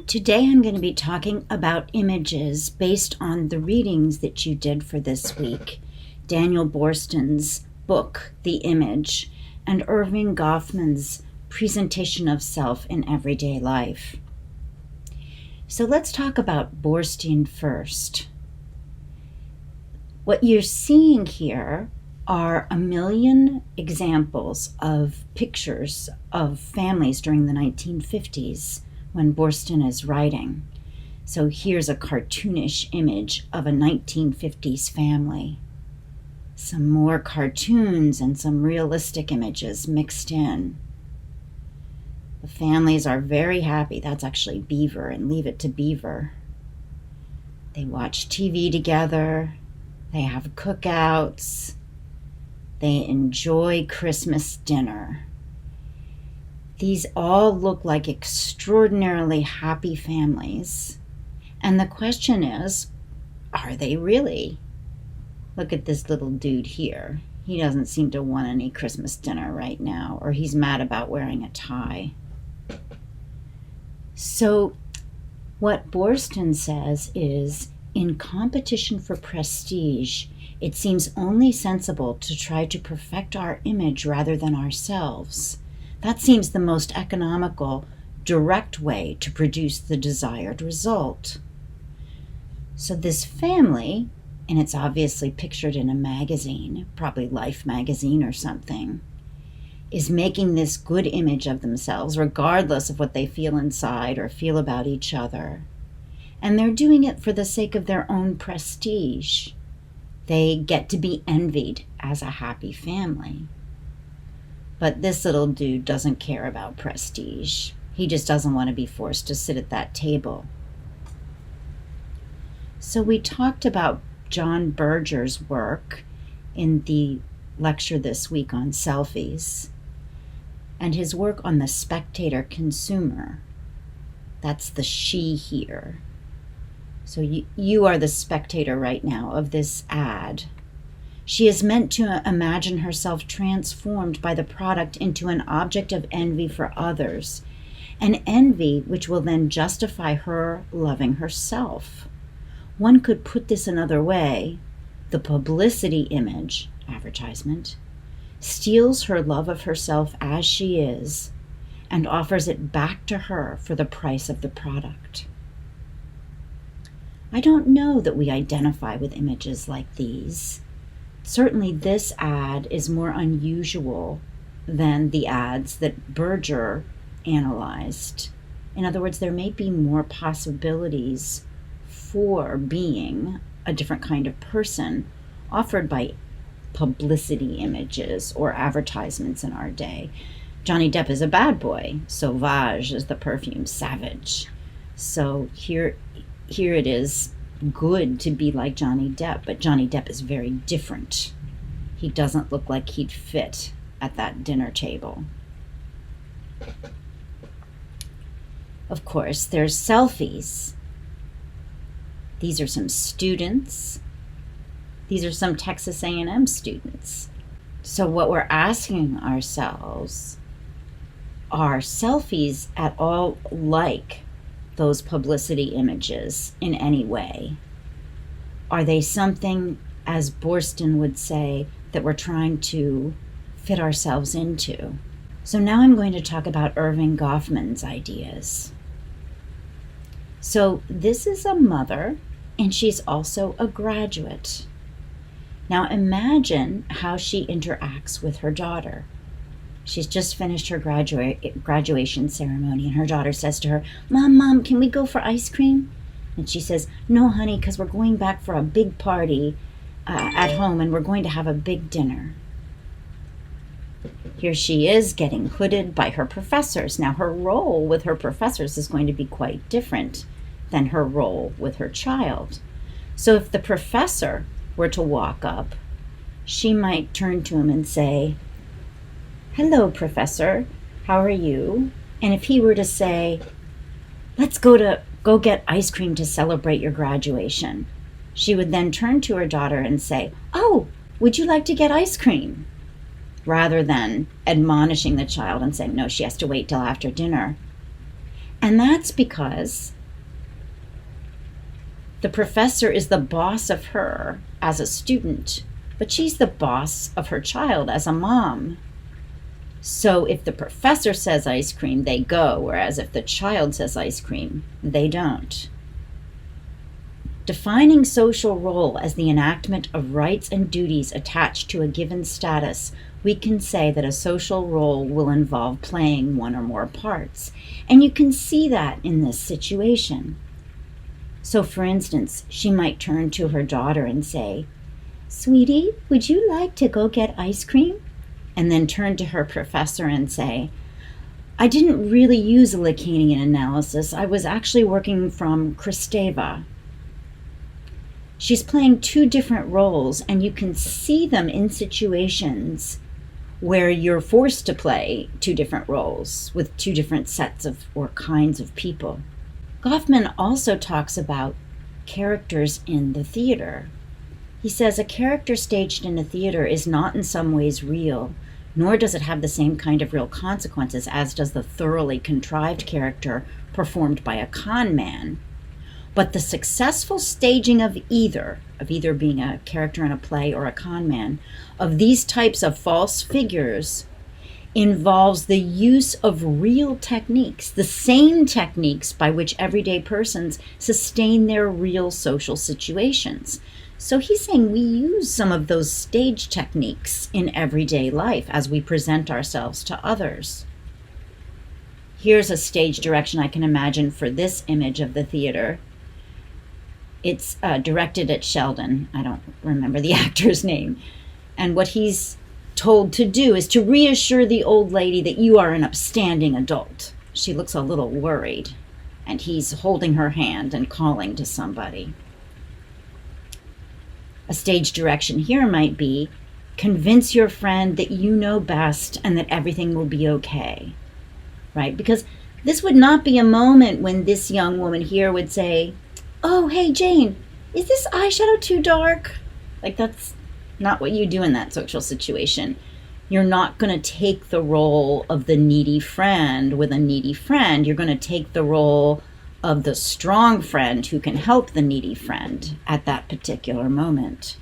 Today I'm going to be talking about images based on the readings that you did for this week. Daniel Boorstin's book, The Image, and Erving Goffman's presentation of self in everyday life. So let's talk about Boorstin first. What you're seeing here are a million examples of pictures of families during the 1950s when Boorstin is writing. So here's a cartoonish image of a 1950s family. Some more cartoons and some realistic images mixed in. The families are very happy. That's actually Beaver, and leave it to Beaver. They watch TV together. They have cookouts. They enjoy Christmas dinner. These all look like extraordinarily happy families. And the question is, are they really? Look at this little dude here. He doesn't seem to want any Christmas dinner right now, or he's mad about wearing a tie. So what Boorstin says is, in competition for prestige, it seems only sensible to try to perfect our image rather than ourselves. That seems the most economical, direct way to produce the desired result. So this family, and it's obviously pictured in a magazine, probably Life magazine or something, is making this good image of themselves, regardless of what they feel inside or feel about each other. And they're doing it for the sake of their own prestige. They get to be envied as a happy family. But this little dude doesn't care about prestige. He just doesn't want to be forced to sit at that table. So we talked about John Berger's work in the lecture this week on selfies, and his work on the spectator consumer. That's the she here. So you are the spectator right now of this ad. She is meant to imagine herself transformed by the product into an object of envy for others, an envy which will then justify her loving herself. One could put this another way. The publicity image, advertisement, steals her love of herself as she is and offers it back to her for the price of the product. I don't know that we identify with images like these. Certainly this ad is more unusual than the ads that Berger analyzed. In other words, there may be more possibilities for being a different kind of person offered by publicity images or advertisements in our day. Johnny Depp is a bad boy. Sauvage is the perfume, savage. So here it is good to be like Johnny Depp, but Johnny Depp is very different. He doesn't look like he'd fit at that dinner table. Of course, there's selfies. These are some students. These are some Texas A&M students. So what we're asking ourselves, are selfies at all like those publicity images in any way? Are they something, as Boorstin would say, that we're trying to fit ourselves into? So now I'm going to talk about Erving Goffman's ideas. So this is a mother, and she's also a graduate. Now imagine how she interacts with her daughter. She's just finished her graduation ceremony, and her daughter says to her, Mom, can we go for ice cream? And she says, no, honey, because we're going back for a big party at home, and we're going to have a big dinner. Here she is getting hooded by her professors. Now her role with her professors is going to be quite different than her role with her child. So if the professor were to walk up, she might turn to him and say, hello, Professor, how are you? And if he were to say, let's go get ice cream to celebrate your graduation, she would then turn to her daughter and say, oh, would you like to get ice cream? Rather than admonishing the child and saying, no, she has to wait till after dinner. And that's because the professor is the boss of her as a student, but she's the boss of her child as a mom. So if the professor says ice cream, they go, whereas if the child says ice cream, they don't. Defining social role as the enactment of rights and duties attached to a given status, we can say that a social role will involve playing one or more parts. And you can see that in this situation. So for instance, she might turn to her daughter and say, "Sweetie, would you like to go get ice cream?" And then turn to her professor and say, "I didn't really use a Lacanian analysis. I was actually working from Kristeva." She's playing two different roles, and you can see them in situations where you're forced to play two different roles with two different sets of or kinds of people. Goffman also talks about characters in the theater. He says a character staged in a theater is not in some ways real, nor does it have the same kind of real consequences as does the thoroughly contrived character performed by a con man. But the successful staging of either being a character in a play or a con man, of these types of false figures involves the use of real techniques, the same techniques by which everyday persons sustain their real social situations. So he's saying we use some of those stage techniques in everyday life as we present ourselves to others. Here's a stage direction I can imagine for this image of the theater. It's directed at Sheldon. I don't remember the actor's name. And what he's told to do is to reassure the old lady that you are an upstanding adult. She looks a little worried, and he's holding her hand and calling to somebody. A stage direction here might be, convince your friend that you know best and that everything will be okay, right? Because this would not be a moment when this young woman here would say, "Oh, hey, Jane, is this eyeshadow too dark?" Like, that's not what you do in that social situation. You're not going to take the role of the needy friend with a needy friend. You're going to take the role of the strong friend who can help the needy friend at that particular moment.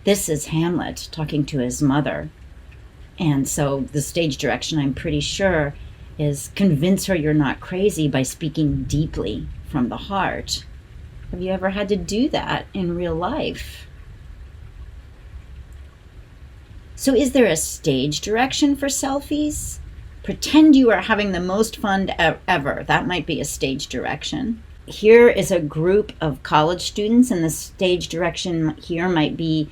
This is Hamlet talking to his mother. And so the stage direction, I'm pretty sure, is convince her you're not crazy by speaking deeply from the heart. Have you ever had to do that in real life? So is there a stage direction for selfies? Pretend you are having the most fun ever. That might be a stage direction. Here is a group of college students, and the stage direction here might be,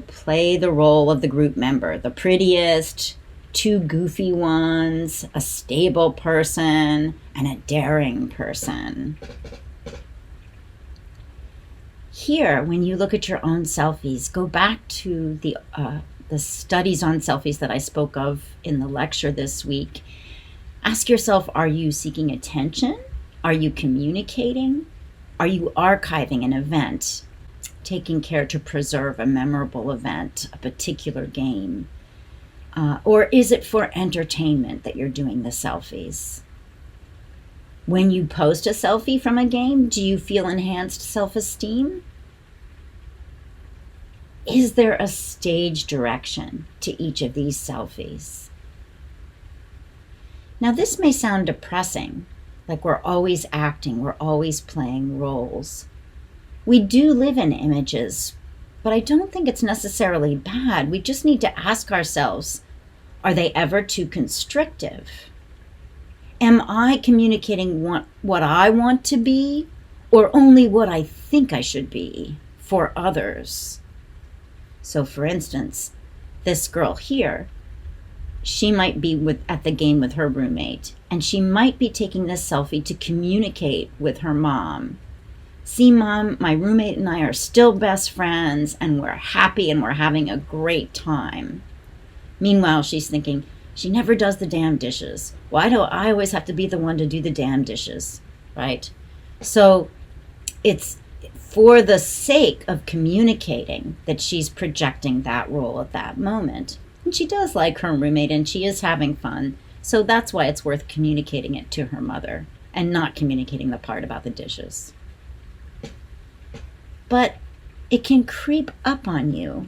play the role of the group member, the prettiest, two goofy ones, a stable person, and a daring person. Here, when you look at your own selfies, go back to the studies on selfies that I spoke of in the lecture this week. Ask yourself, are you seeking attention? Are you communicating? Are you archiving an event? Taking care to preserve a memorable event, a particular game? Or is it for entertainment that you're doing the selfies? When you post a selfie from a game, do you feel enhanced self-esteem? Is there a stage direction to each of these selfies? Now, this may sound depressing, like we're always acting, we're always playing roles. We do live in images, but I don't think it's necessarily bad. We just need to ask ourselves, are they ever too constrictive? Am I communicating what I want to be, or only what I think I should be for others? So for instance, this girl here, she might be at the game with her roommate, and she might be taking this selfie to communicate with her mom. See, Mom, my roommate and I are still best friends, and we're happy and we're having a great time. Meanwhile, she's thinking, she never does the damn dishes. Why do I always have to be the one to do the damn dishes, right? So it's for the sake of communicating that she's projecting that role at that moment. And she does like her roommate, and she is having fun. So that's why it's worth communicating it to her mother and not communicating the part about the dishes. But it can creep up on you.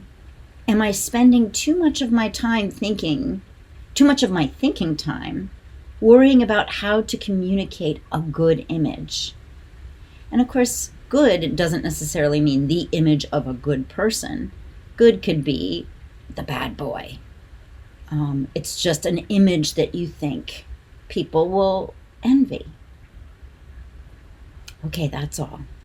Am I spending too much of my thinking time, worrying about how to communicate a good image? And of course, good doesn't necessarily mean the image of a good person. Good could be the bad boy. It's just an image that you think people will envy. Okay, that's all.